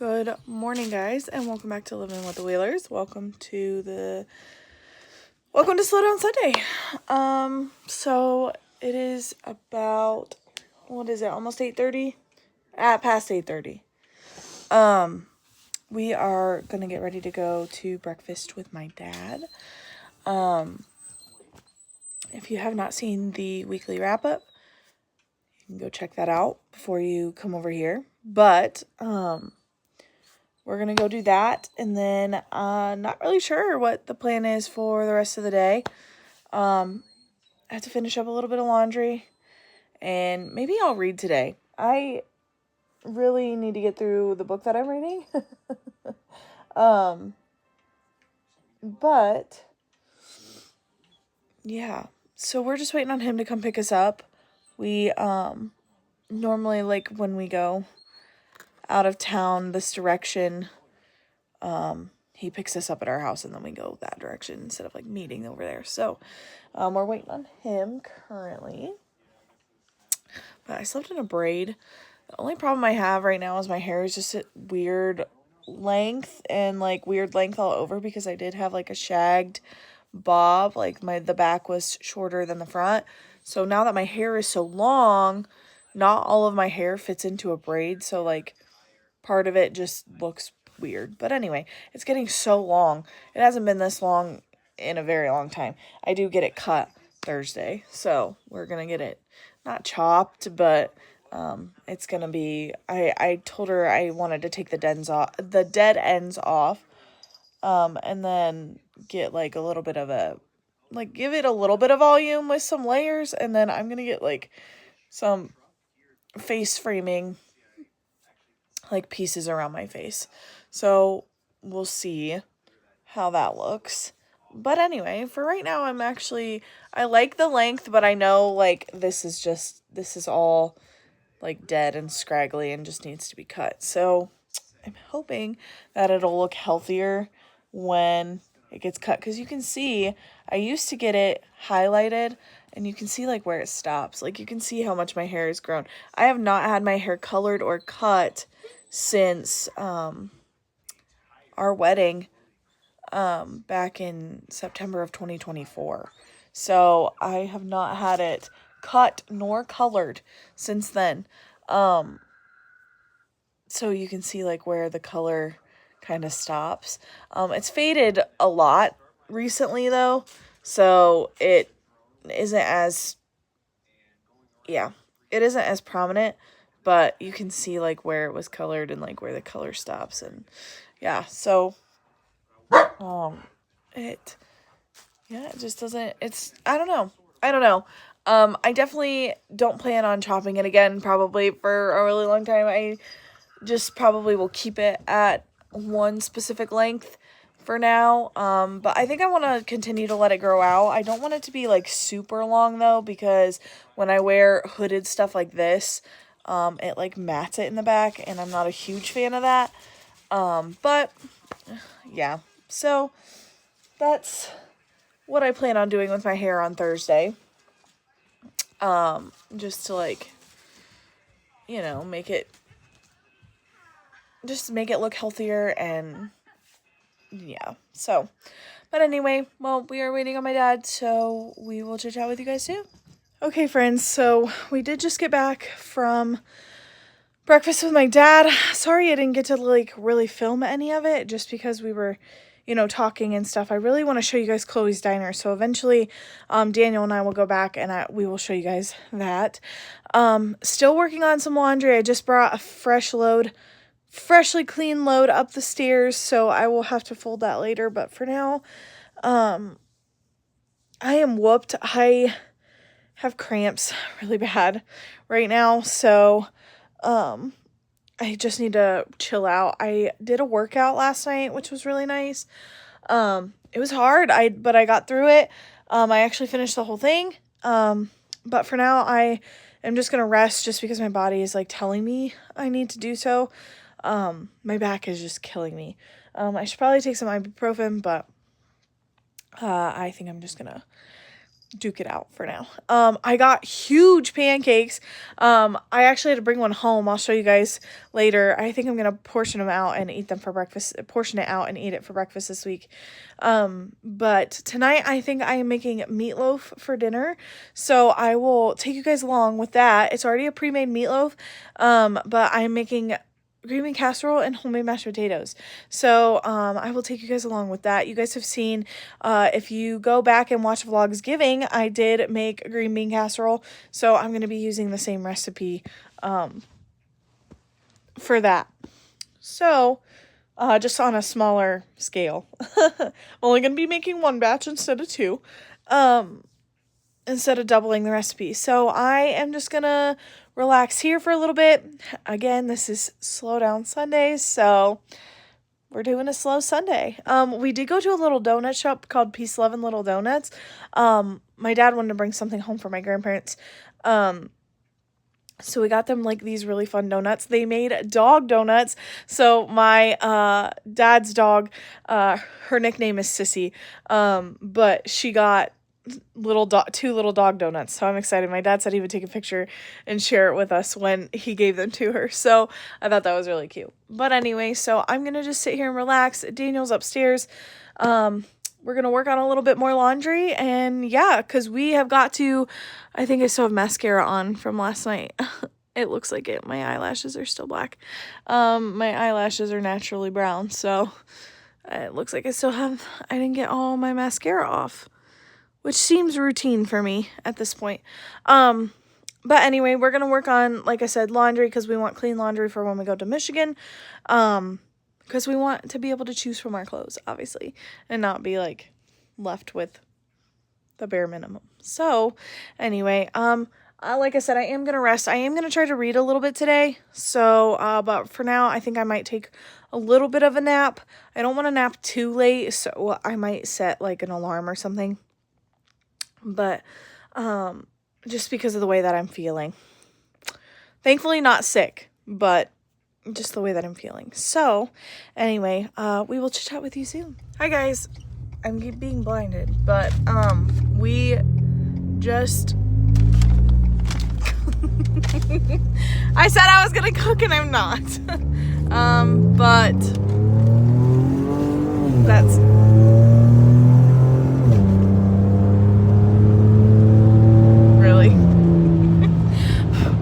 Good morning, guys, and welcome back to Living with the Wheelers. Welcome to Slow Down Sunday. So it is about, what is it, almost 8:30? Past 8:30. We are gonna get ready to go to breakfast with my dad. If you have not seen the weekly wrap-up, you can go check that out before you come over here. But, we're going to go do that, and then not really sure what the plan is for the rest of the day. I have to finish up a little bit of laundry, and maybe I'll read today. I really need to get through the book that I'm reading. But, yeah. So we're just waiting on him to come pick us up. We, normally, like, when we go out of town this direction, he picks us up at our house and then we go that direction instead of like meeting over there. So we're waiting on him currently. But I slept in a braid. The only problem I have right now is my hair is just at weird length and like weird length all over because I did have like a shagged bob. Like the back was shorter than the front. So now that my hair is so long, not all of my hair fits into a braid. So like part of it just looks weird. But anyway, it's getting so long. It hasn't been this long in a very long time. I do get it cut Thursday, so we're gonna get it not chopped, but it's gonna be, I told her I wanted to take the dead ends off, and then get like a little bit of give it a little bit of volume with some layers, and then I'm gonna get like some face framing like pieces around my face. So we'll see how that looks. But anyway, for right now, I like the length, but I know like this is all like dead and scraggly and just needs to be cut. So I'm hoping that it'll look healthier when it gets cut, because you can see I used to get it highlighted and you can see like where it stops. Like you can see how much my hair has grown. I have not had my hair colored or cut since our wedding back in September of 2024. So I have not had it cut nor colored since then. So you can see like where the color kind of stops. It's faded a lot recently though, so it isn't as prominent, but you can see like where it was colored and like where the color stops, and so it just doesn't, I don't know. I definitely don't plan on chopping it again probably for a really long time. I just probably will keep it at one specific length for now. But I think I want to continue to let it grow out. I don't want it to be like super long though, because when I wear hooded stuff like this, it like mats it in the back, and I'm not a huge fan of that. But yeah, so that's what I plan on doing with my hair on Thursday. Just to like, make it look healthier, and so, but anyway, well, we are waiting on my dad, so we will chit chat with you guys soon. Okay, friends, so we did just get back from breakfast with my dad. Sorry I didn't get to like really film any of it just because we were talking and stuff. I really want to show you guys Chloe's Diner. So eventually, Daniel and I will go back and we will show you guys that. Still working on some laundry. I just brought a freshly clean load up the stairs. So I will have to fold that later. But for now, I am whooped. I have cramps really bad right now. So, I just need to chill out. I did a workout last night, which was really nice. It was hard, but I got through it. I actually finished the whole thing. But for now, I am just gonna rest just because my body is like telling me I need to do so. My back is just killing me. I should probably take some ibuprofen, but I think I'm just gonna duke it out for now. I got huge pancakes. I actually had to bring one home. I'll show you guys later. I think I'm going to portion them out and eat them for breakfast, portion it out and eat it for breakfast this week. But tonight I think I am making meatloaf for dinner. So I will take you guys along with that. It's already a pre-made meatloaf. But I'm making green bean casserole and homemade mashed potatoes. So I will take you guys along with that. You guys have seen, if you go back and watch Vlogsgiving, I did make a green bean casserole. So I'm going to be using the same recipe for that. So just on a smaller scale. I'm only going to be making one batch instead of two. Instead of doubling the recipe. So I am just going to relax here for a little bit. Again, this is Slow Down Sundays, so we're doing a slow Sunday. We did go to a little donut shop called Peace, Love, and Little Donuts. My dad wanted to bring something home for my grandparents. So we got them like these really fun donuts. They made dog donuts. So my dad's dog, her nickname is Sissy, but she got two little dog donuts. So I'm excited. My dad said he would take a picture and share it with us when he gave them to her. So I thought that was really cute. But anyway, so I'm going to just sit here and relax. Daniel's upstairs. We're going to work on a little bit more laundry. And yeah, because we have got to, I think I still have mascara on from last night. It looks like it. My eyelashes are still black. My eyelashes are naturally brown. So it looks like I didn't get all my mascara off, which seems routine for me at this point. But anyway, we're going to work on, like I said, laundry because we want clean laundry for when we go to Michigan. Because we want to be able to choose from our clothes, obviously, and not be, like, left with the bare minimum. So, anyway, like I said, I am going to rest. I am going to try to read a little bit today. So, but for now, I think I might take a little bit of a nap. I don't want to nap too late, so I might set, like, an alarm or something. But just because of the way that I'm feeling. Thankfully not sick, but just the way that I'm feeling. So anyway, we will chat with you soon. Hi guys. I'm being blinded, but we just I said I was gonna cook and I'm not. But that's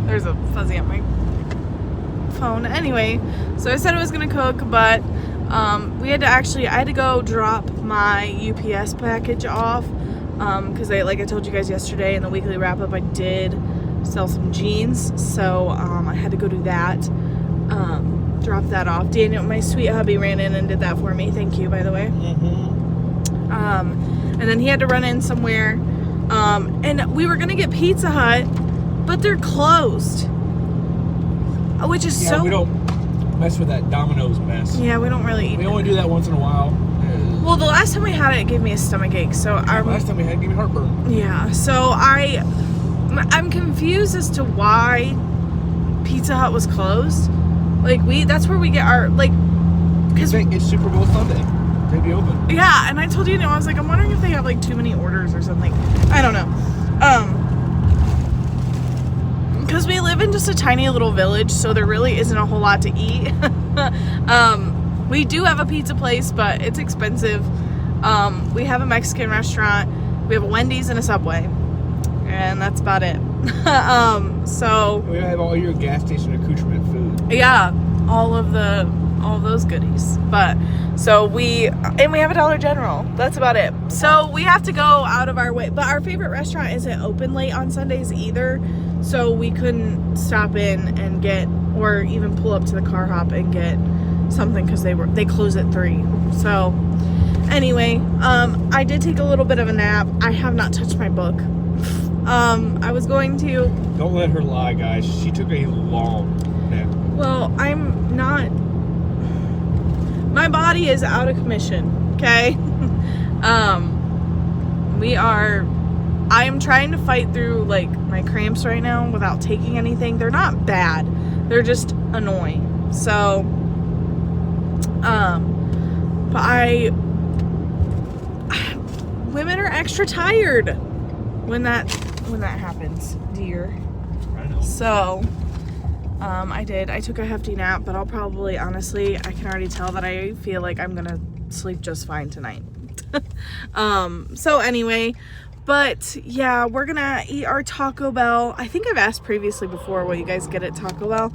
there's a fuzzy on my phone. Anyway, so I said I was gonna cook, but I had to go drop my UPS package off because like I told you guys yesterday in the weekly wrap up, I did sell some jeans, so I had to go do that, drop that off. Daniel, my sweet hubby, ran in and did that for me. Thank you, by the way. And then he had to run in somewhere, and we were gonna get Pizza Hut, but they're closed, which is so... we don't mess with that Domino's mess. Yeah, we don't really eat We only do that once in a while. Well, the last time we had it gave me a stomach ache, so last time we had it gave me heartburn. Yeah, so I'm confused as to why Pizza Hut was closed. Like, that's where we get our, like... Because it's Super Bowl Sunday. They'd be open. Yeah, and I told you, I was like, I'm wondering if they have, like, too many orders or something. I don't know. Because we live in just a tiny little village, so there really isn't a whole lot to eat. We do have a pizza place, but it's expensive. We have a Mexican restaurant. We have a Wendy's and a Subway. And that's about it. So... We have all your gas station accoutrement food. Yeah, all those goodies. But, so we have a Dollar General. That's about it. So we have to go out of our way. But our favorite restaurant isn't open late on Sundays either. So we couldn't stop in and get, or even pull up to the car hop and get something because they close at 3. So anyway, I did take a little bit of a nap. I have not touched my book. I was going to... Don't let her lie, guys. She took a long nap. Well, I'm not... My body is out of commission, okay? I am trying to fight through, like, my cramps right now without taking anything. They're not bad. They're just annoying. So, but women are extra tired. when that happens, dear. I know. So, I took a hefty nap, but I'll probably, honestly, I can already tell that I feel like I'm gonna sleep just fine tonight. So anyway, but yeah, we're gonna eat our Taco Bell. I think I've asked previously before what you guys get at Taco Bell.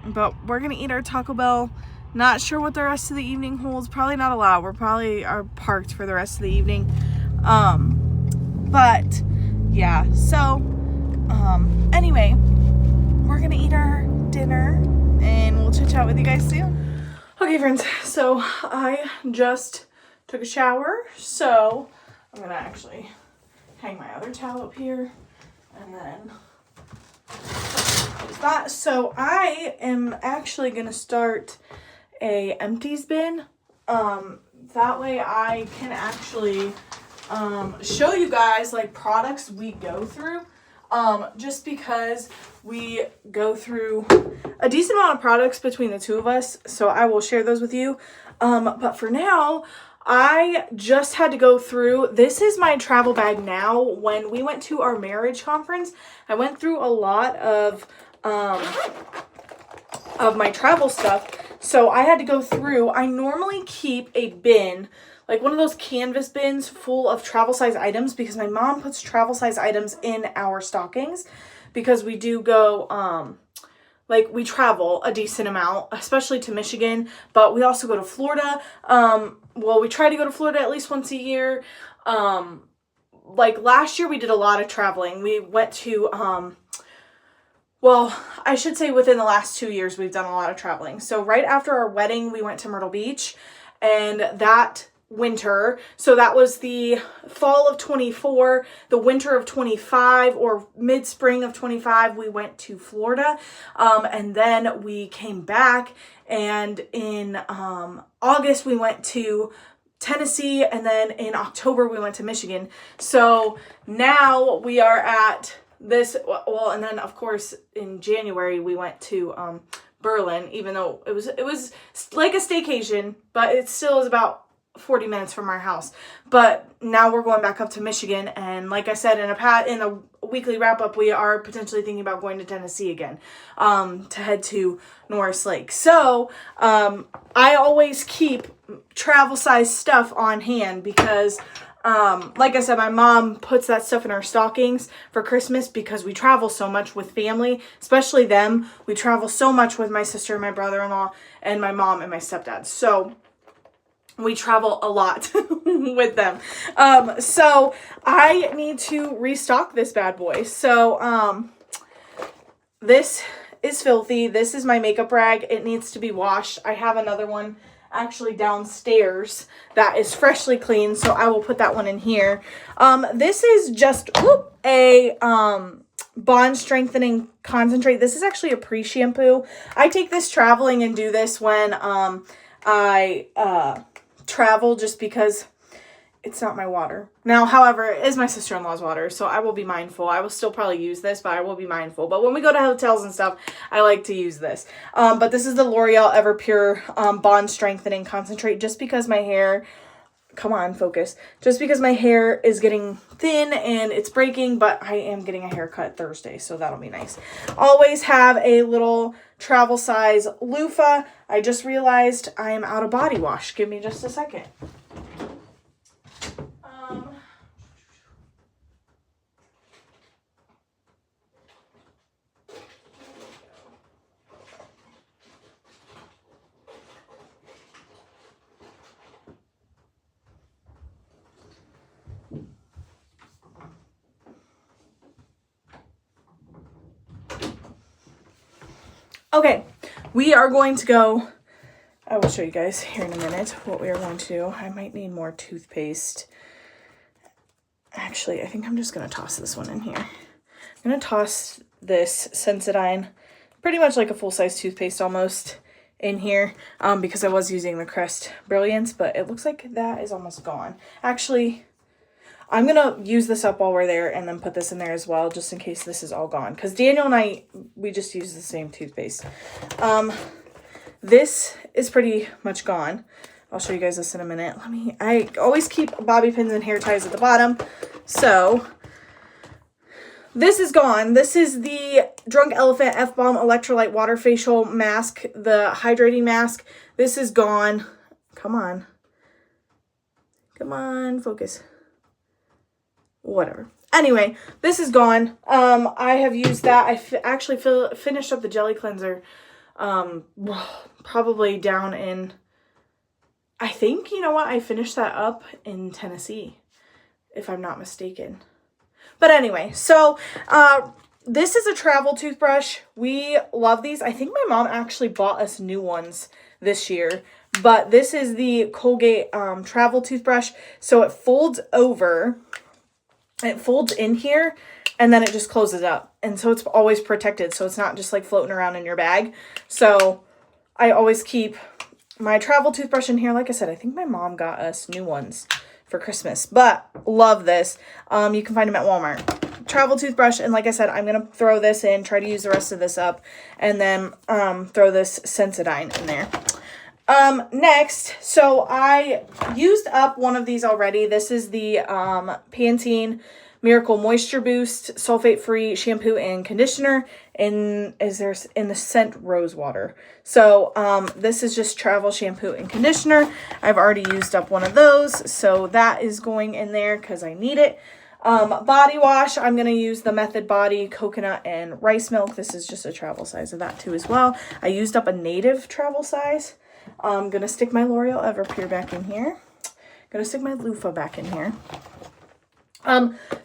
But we're gonna eat our Taco Bell. Not sure what the rest of the evening holds. Probably not a lot. We're probably are parked for the rest of the evening. But yeah, so anyway, we're gonna eat our dinner and we'll chit chat with you guys soon. Okay, friends, so I just took a shower, so I'm gonna actually hang my other towel up here and then close that. So I am actually gonna start a empties bin. That way I can actually show you guys like products we go through. Just because we go through a decent amount of products between the two of us, so I will share those with you. But for now, I just had to go through, this is my travel bag now. When we went to our marriage conference, I went through a lot of my travel stuff, so I had to go through. I normally keep a bin, like one of those canvas bins full of travel size items, because my mom puts travel size items in our stockings because we do go, like we travel a decent amount, especially to Michigan, but we also go to Florida. Well, we try to go to Florida at least once a year. Like last year we did a lot of traveling. We went to, well, I should say within the last 2 years, we've done a lot of traveling. So right after our wedding, we went to Myrtle Beach, and that winter, so that was the fall of 24, the winter of 25, or mid-spring of 25, we went to Florida, and then we came back, and in August we went to Tennessee, and then in October we went to Michigan. So now we are at this, well, and then of course in January we went to Berlin, even though it was like a staycation, but it still is about 40 minutes from our house. But now we're going back up to Michigan, and like I said in a weekly wrap up, we are potentially thinking about going to Tennessee again, to head to Norris Lake. So I always keep travel size stuff on hand because like I said, my mom puts that stuff in our stockings for Christmas because we travel so much with family, especially them. We travel so much with my sister and my brother-in-law and my mom and my stepdad. So we travel a lot with them. So I need to restock this bad boy. So this is filthy. This is my makeup rag. It needs to be washed. I have another one actually downstairs that is freshly clean, so I will put that one in here. This is just a bond strengthening concentrate. This is actually a pre-shampoo. I take this traveling and do this when I travel, just because it's not my water. Now, however, it is my sister-in-law's water, so I will be mindful. I will still probably use this, but I will be mindful. But when we go to hotels and stuff, I like to use this. But this is the L'Oreal Everpure Bond Strengthening Concentrate, just because my hair, come on, focus. Just because my hair is getting thin and it's breaking, but I am getting a haircut Thursday, so that'll be nice. Always have a little travel size loofah. I just realized I am out of body wash. Give me just a second. Okay, we are going to go, I will show you guys here in a minute what we are going to do. I might need more toothpaste. Actually, I think I'm just going to toss this one in here. I'm going to toss this Sensodyne, pretty much like a full-size toothpaste almost, in here, because I was using the Crest Brilliance, but it looks like that is almost gone. Actually, I'm going to use this up while we're there and then put this in there as well, just in case this is all gone. Because Daniel and I, we just use the same toothpaste. This is pretty much gone. I'll show you guys this in a minute. I always keep bobby pins and hair ties at the bottom. So this is gone. This is the Drunk Elephant F-Bomb Electrolyte Water Facial Mask, the hydrating mask. This is gone. Come on. Come on, focus. Whatever. Anyway, this is gone. I have used that. I actually finished up the jelly cleanser probably down in, I think, you know what? I finished that up in Tennessee, if I'm not mistaken. But anyway, so this is a travel toothbrush. We love these. I think my mom actually bought us new ones this year. But this is the Colgate travel toothbrush. So it folds over. It folds in here. And then it just closes up. And so it's always protected. So it's not just like floating around in your bag. So I always keep my travel toothbrush in here. Like I said, I think my mom got us new ones for Christmas, but love this. You can find them at Walmart. Travel toothbrush, and like I said, I'm gonna throw this in, try to use the rest of this up, and then throw this Sensodyne in there. Next, so I used up one of these already. This is the Pantene Miracle Moisture Boost sulfate-free shampoo and conditioner in the scent Rose Water. So this is just travel shampoo and conditioner. I've already used up one of those, so that is going in there because I need it. Body wash, I'm going to use the Method Body Coconut and Rice Milk. This is just a travel size of that too as well. I used up a native travel size. I'm going to stick my L'Oreal Everpure back in here. Going to stick my loofah back in here.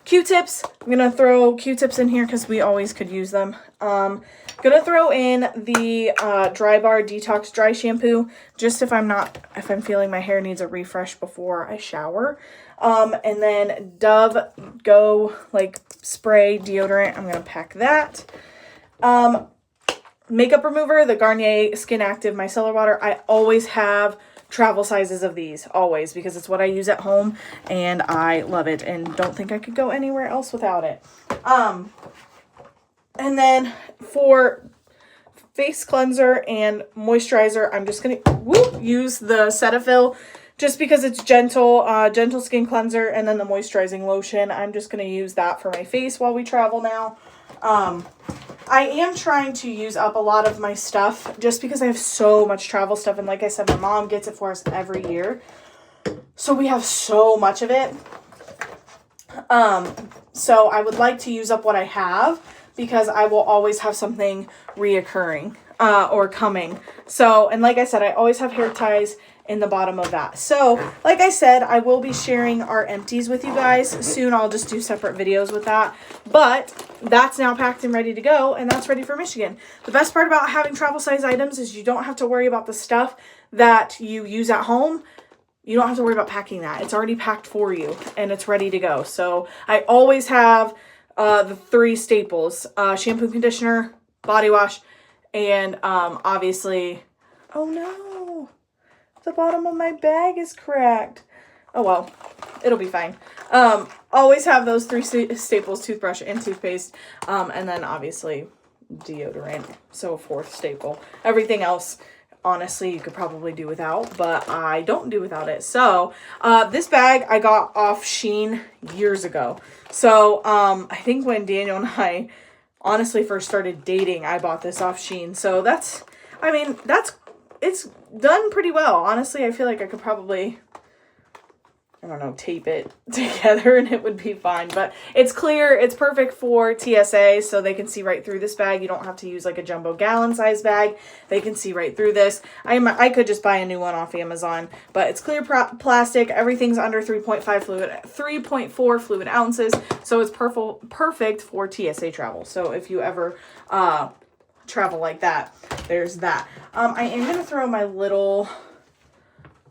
Q-tips. I'm going to throw Q-tips in here because we always could use them. Going to throw in the Drybar Detox Dry Shampoo just if I'm feeling my hair needs a refresh before I shower. And then Dove Go like spray deodorant. I'm going to pack that. Makeup remover, the Garnier Skin Active Micellar Water. I always have travel sizes of these, always, because it's what I use at home and I love it and don't think I could go anywhere else without it. And then for face cleanser and moisturizer, I'm just going to use the Cetaphil just because it's gentle skin cleanser, and then the moisturizing lotion. I'm just going to use that for my face while we travel now. I am trying to use up a lot of my stuff just because I have so much travel stuff. And like I said, my mom gets it for us every year. So we have so much of it. So I would like to use up what I have because I will always have something reoccurring or coming. So, and like I said, I always have hair ties in the bottom of that. So, like I said, I will be sharing our empties with you guys soon. I'll just do separate videos with that. But that's now packed and ready to go, and that's ready for Michigan. The best part about having travel size items is you don't have to worry about the stuff that you use at home. You don't have to worry about packing that. It's already packed for you, and it's ready to go. So I always have the 3 staples, shampoo, conditioner, body wash, and obviously, oh no, the bottom of my bag is cracked. Oh well, it'll be fine. Always have those 3 staples, toothbrush and toothpaste, and then obviously deodorant, so 4th staple. Everything else, honestly, you could probably do without, but I don't do without it. So this bag I got off Shein years ago. So I think when Daniel and I honestly first started dating, I bought this off Shein. So it's done pretty well. Honestly, I feel like I could probably, I don't know, tape it together and it would be fine. But it's clear. It's perfect for TSA, so they can see right through this bag. You don't have to use like a jumbo gallon size bag. They can see right through this. I could just buy a new one off Amazon, but it's clear plastic. Everything's under 3.4 fluid ounces, so it's perfect for TSA travel. So if you ever travel like that, there's that. I am going to throw my little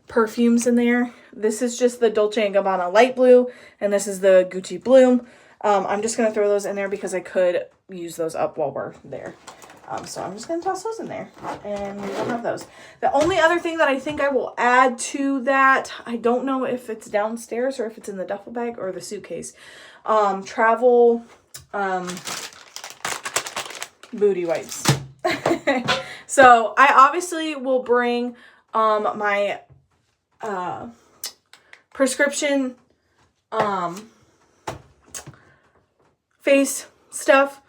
perfumes in there. This is just the Dolce & Gabbana Light Blue, and this is the Gucci Bloom. I'm just going to throw those in there because I could use those up while we're there. So I'm just going to toss those in there, and we will have those. The only other thing that I think I will add to that, I don't know if it's downstairs or if it's in the duffel bag or the suitcase, travel booty wipes. So I obviously will bring my prescription face stuff.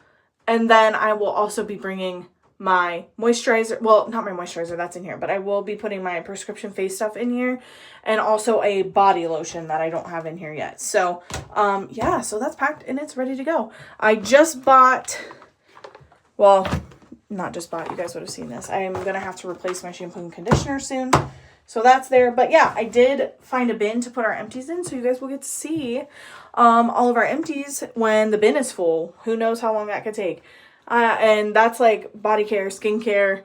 And then I will also be bringing my moisturizer. Well, not my moisturizer, that's in here, but I will be putting my prescription face stuff in here, and also a body lotion that I don't have in here yet. So, yeah, so that's packed and it's ready to go. I just bought, well, not just bought, you guys would have seen this. I am going to have to replace my shampoo and conditioner soon. So that's there. But yeah, I did find a bin to put our empties in, so you guys will get to see all of our empties when the bin is full. Who knows how long that could take. And that's like body care, skincare,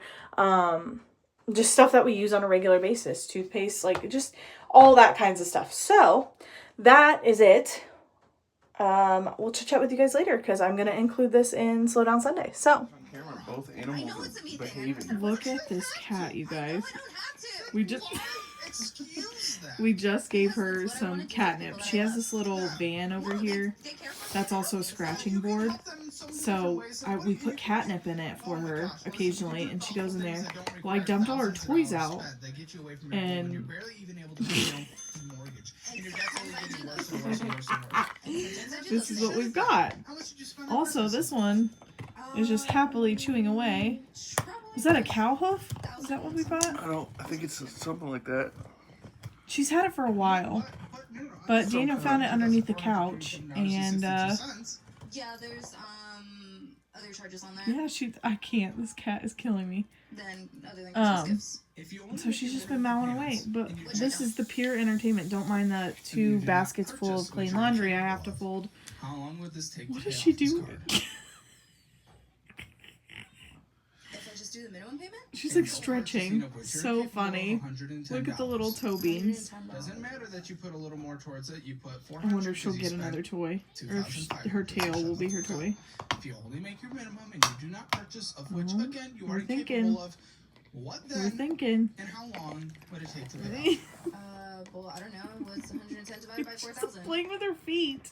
just stuff that we use on a regular basis. Toothpaste, like just all that kinds of stuff. So that is it. We'll chat with you guys later because I'm going to include this in Slow Down Sunday. So Both animals are behaving. look at this cat, you guys. We just gave her some catnip. She has this little van over here that's also a scratching board. So we put catnip in it for her occasionally, and she goes in there. Well, I dumped all her toys out, and this is what we've got. Also, this one is just happily chewing away. Is that a cow hoof? Is that what we bought? I think it's something like that. She's had it for a while, but Daniel found it underneath the couch, and yeah, there's other charges on there. yeah, I can't. This cat is killing me. Then other than Christmas gifts. So she's just been mowing away. But this is the pure entertainment. Don't mind the 2 baskets full of clean laundry I have to fold. How long would this take? What is she doing? If I just do the minimum payment? She's like stretching. So funny. Look at the little toe beans. Doesn't matter that you put a little more towards it. You put I wonder if she'll get another toy. Or if her tail will be her toy. If you only make your minimum and you do not purchase, of which again you are capable of, what then? We're thinking. And how long would it take to pay off? Well, I don't know. What's 110 divided by 4,000? Playing with her feet.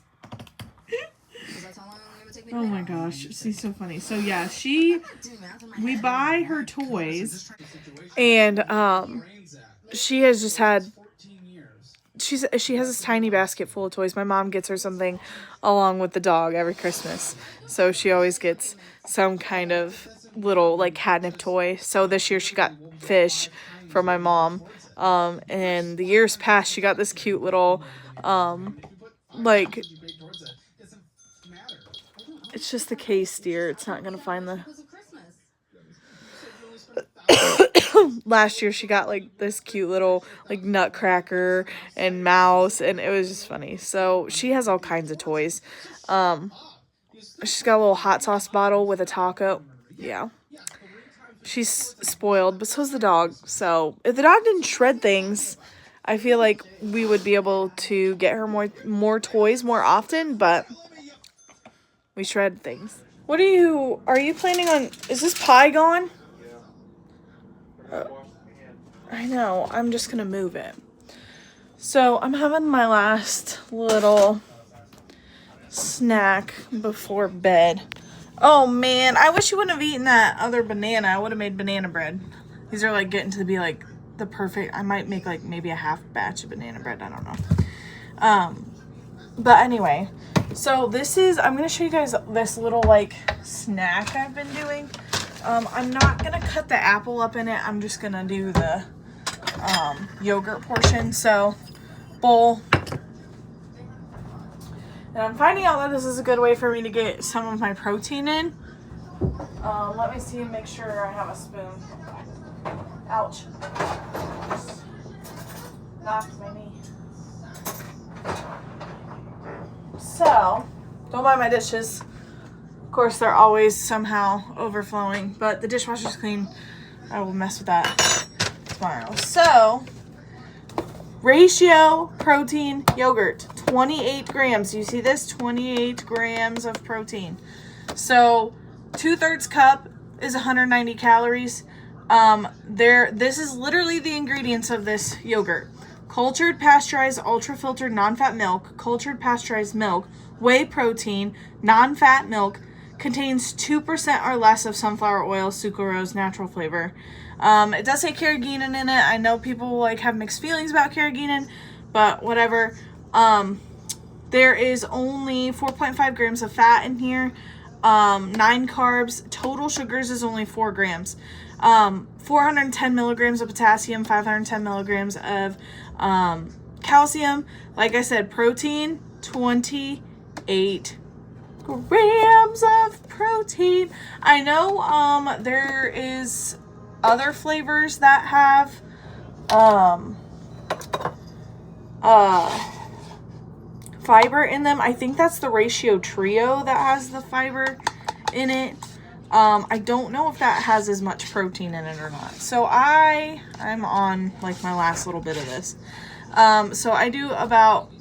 Because that's how long it would take me to Oh pay my off. gosh, she's so funny. So yeah, Doing math in my we head. buy her toys, and she has just had, she has this tiny basket full of toys. My mom gets her something along with the dog every Christmas, so she always gets some kind of little like catnip toy. So this year she got fish from my mom, and the years past she got this cute little like, it's just the case, dear. It's not gonna find the. Because of Christmas. Last year she got like this cute little like nutcracker and mouse, and it was just funny. So she has all kinds of toys. She's got a little hot sauce bottle with a taco. Yeah. She's spoiled, but so's the dog. So if the dog didn't shred things, I feel like we would be able to get her more toys more often, but we shred things. What are you planning on? Is this pie gone? I know. I'm just going to move it. So I'm having my last little snack before bed. Oh, man. I wish you wouldn't have eaten that other banana. I would have made banana bread. These are like getting to be like the perfect. I might make like maybe a half batch of banana bread. I don't know. But anyway. So this is, I'm going to show you guys this little like snack I've been doing. I'm not going to cut the apple up in it. I'm just going to do the yogurt portion. So bowl. And I'm finding out that this is a good way for me to get some of my protein in. Let me see and make sure I have a spoon. Ouch. Just knocked my knee. So, don't mind my dishes. Of course, they're always somehow overflowing, but the dishwasher's clean. I will mess with that tomorrow. So, ratio protein yogurt, 28 grams. You see this? 28 grams of protein. So, 2/3 cup is 190 calories. This is literally the ingredients of this yogurt. Cultured, pasteurized, ultra-filtered, non-fat milk, cultured, pasteurized milk, whey protein, non-fat milk, contains 2% or less of sunflower oil, sucralose, natural flavor. It does say carrageenan in it. I know people like have mixed feelings about carrageenan, but whatever. There is only 4.5 grams of fat in here. 9 carbs. Total sugars is only 4 grams. 410 milligrams of potassium, 510 milligrams of calcium. Like I said, protein, 28 grams of protein. I know there is other flavors that have fiber in them. I think that's the Ratio Trio that has the fiber in it. I don't know if that has as much protein in it or not. So I'm on like my last little bit of this. So I do about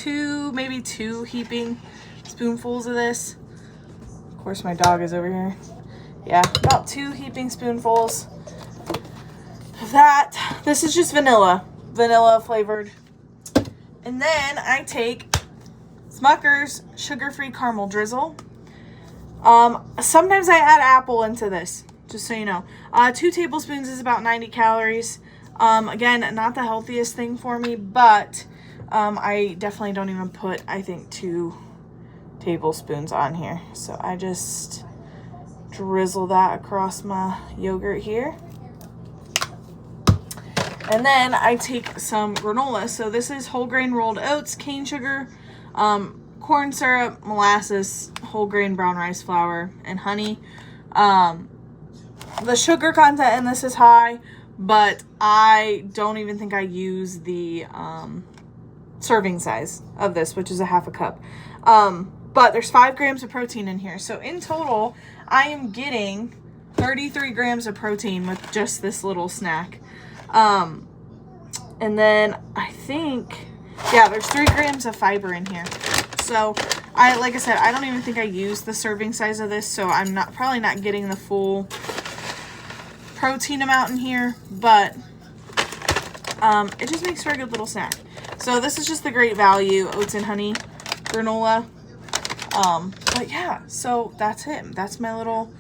maybe two heaping spoonfuls of this. Of course, my dog is over here. Yeah, about 2 heaping spoonfuls of that. This is just vanilla flavored. And then I take Smucker's sugar-free caramel drizzle. Sometimes I add apple into this, just so you know. 2 tablespoons is about 90 calories. Again, not the healthiest thing for me, but I definitely don't even put, I think, 2 tablespoons on here. So I just drizzle that across my yogurt here. And then I take some granola. So this is whole grain rolled oats, cane sugar, corn syrup, molasses, whole grain brown rice flour, and honey. The sugar content in this is high, but I don't even think I use the serving size of this, which is a half a cup. But there's 5 grams of protein in here. So in total, I am getting 33 grams of protein with just this little snack. And then I think, yeah, there's 3 grams of fiber in here. So like I said, I don't even think I use the serving size of this, so I'm probably not getting the full protein amount in here, but it just makes for a good little snack. So this is just the Great Value oats and honey granola. But yeah, so that's it. That's my little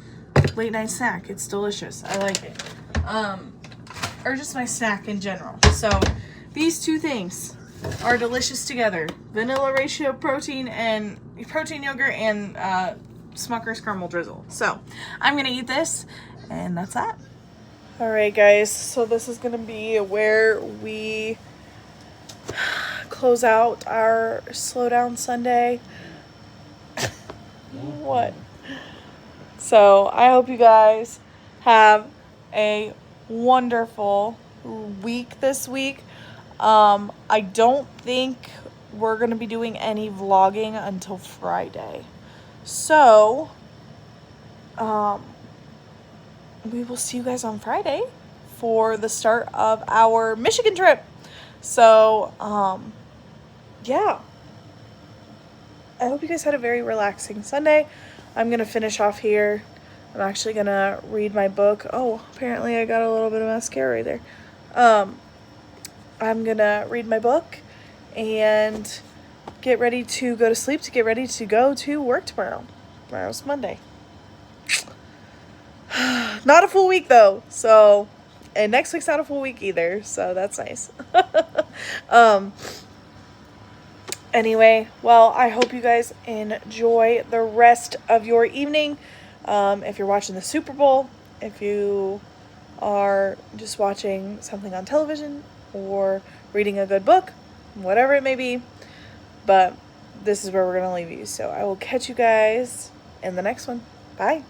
late night snack. It's delicious. I like it. Or just my snack in general. So these 2 things are delicious together. Vanilla Ratio protein and protein yogurt and Smucker's caramel drizzle. So I'm gonna eat this, and that's that. All right, guys. So this is gonna be where we close out our Slow Down Sunday. What? So I hope you guys have a wonderful week this week. I don't think we're gonna be doing any vlogging until Friday, so we will see you guys on Friday for the start of our Michigan trip. So yeah, I hope you guys had a very relaxing Sunday. I'm gonna finish off here. I'm actually gonna read my book. Oh, apparently I got a little bit of mascara right there. I'm gonna read my book and get ready to go to sleep to get ready to go to work tomorrow. Tomorrow's Monday. Not a full week though, so, and next week's not a full week either, so that's nice. Anyway, well, I hope you guys enjoy the rest of your evening. If you're watching the Super Bowl, if you are just watching something on television or reading a good book, whatever it may be, but this is where we're going to leave you. So I will catch you guys in the next one. Bye.